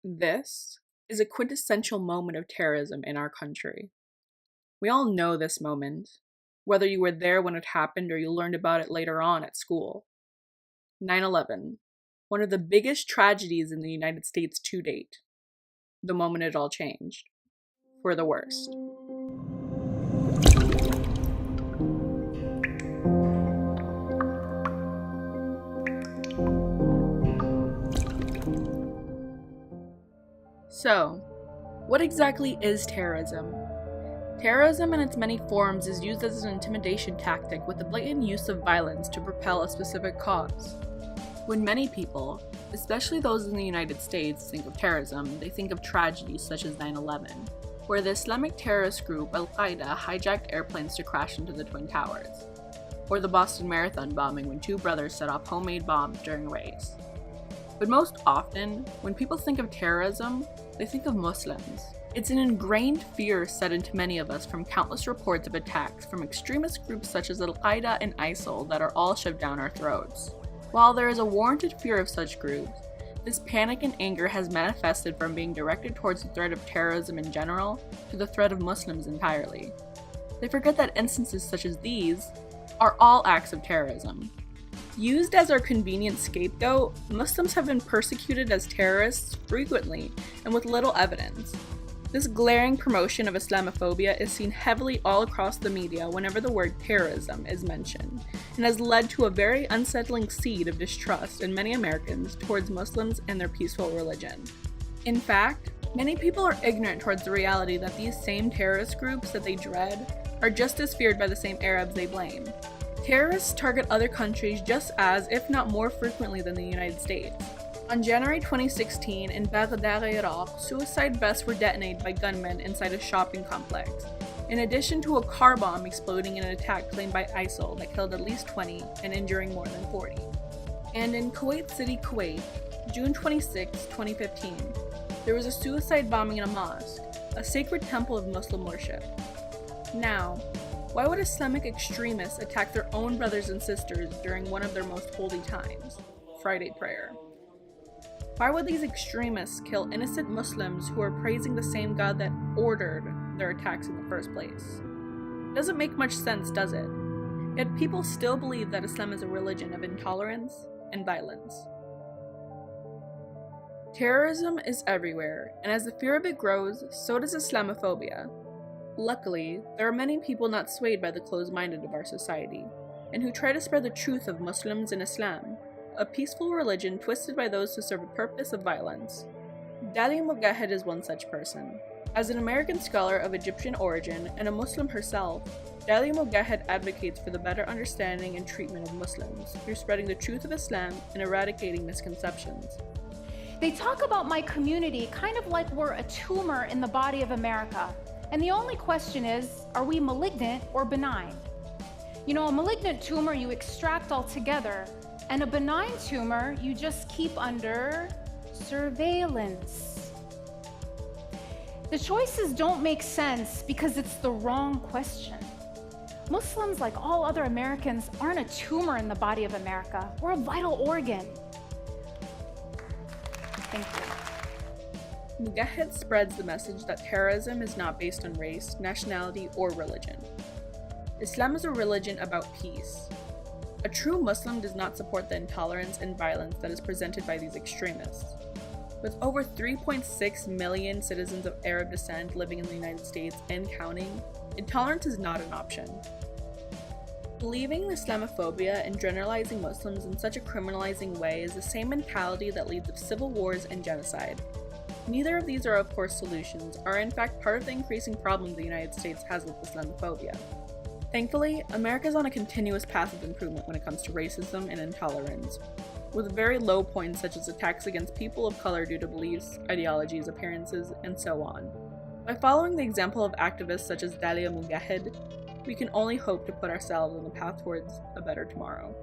This is a quintessential moment of terrorism in our country. We all know this moment, whether you were there when it happened or you learned about it later on at school. 9/11, one of the biggest tragedies in the United States to date. The moment it all changed. For the worst. So, what exactly is terrorism? Terrorism in its many forms is used as an intimidation tactic with the blatant use of violence to propel a specific cause. When many people, especially those in the United States, think of terrorism, they think of tragedies such as 9/11, where the Islamic terrorist group Al-Qaeda hijacked airplanes to crash into the Twin Towers, or the Boston Marathon bombing when two brothers set off homemade bombs during a race. But most often, when people think of terrorism, they think of Muslims. It's an ingrained fear set into many of us from countless reports of attacks from extremist groups such as Al-Qaeda and ISIL that are all shoved down our throats. While there is a warranted fear of such groups, this panic and anger has manifested from being directed towards the threat of terrorism in general to the threat of Muslims entirely. They forget that instances such as these are all acts of terrorism. Used as our convenient scapegoat, Muslims have been persecuted as terrorists frequently and with little evidence. This glaring promotion of Islamophobia is seen heavily all across the media whenever the word terrorism is mentioned, and has led to a very unsettling seed of distrust in many Americans towards Muslims and their peaceful religion. In fact, many people are ignorant towards the reality that these same terrorist groups that they dread are just as feared by the same Arabs they blame. Terrorists target other countries just as, if not more frequently than the United States. On January 2016, in Baghdad, Iraq, suicide vests were detonated by gunmen inside a shopping complex, in addition to a car bomb exploding in an attack claimed by ISIL that killed at least 20 and injuring more than 40. And in Kuwait City, Kuwait, June 26, 2015, there was a suicide bombing in a mosque, a sacred temple of Muslim worship. Now, why would Islamic extremists attack their own brothers and sisters during one of their most holy times, Friday prayer? Why would these extremists kill innocent Muslims who are praising the same God that ordered their attacks in the first place? It doesn't make much sense, does it? Yet people still believe that Islam is a religion of intolerance and violence. Terrorism is everywhere, and as the fear of it grows, so does Islamophobia. Luckily, there are many people not swayed by the closed-minded of our society, and who try to spread the truth of Muslims and Islam, a peaceful religion twisted by those who serve a purpose of violence. Dalia Mogahed is one such person. As an American scholar of Egyptian origin and a Muslim herself, Dalia Mogahed advocates for the better understanding and treatment of Muslims through spreading the truth of Islam and eradicating misconceptions. They talk about my community kind of like we're a tumor in the body of America. And the only question is, are we malignant or benign? You know, a malignant tumor you extract altogether, and a benign tumor you just keep under surveillance. The choices don't make sense because it's the wrong question. Muslims, like all other Americans, aren't a tumor in the body of America. We're a vital organ. Thank you. Mogahed spreads the message that terrorism is not based on race, nationality, or religion. Islam is a religion about peace. A true Muslim does not support the intolerance and violence that is presented by these extremists. With over 3.6 million citizens of Arab descent living in the United States and counting, intolerance is not an option. Believing in Islamophobia and generalizing Muslims in such a criminalizing way is the same mentality that leads to civil wars and genocide. Neither of these are, of course, solutions, are in fact part of the increasing problem the United States has with Islamophobia. Thankfully, America is on a continuous path of improvement when it comes to racism and intolerance, with very low points such as attacks against people of color due to beliefs, ideologies, appearances, and so on. By following the example of activists such as Dalia Mogahed, we can only hope to put ourselves on the path towards a better tomorrow.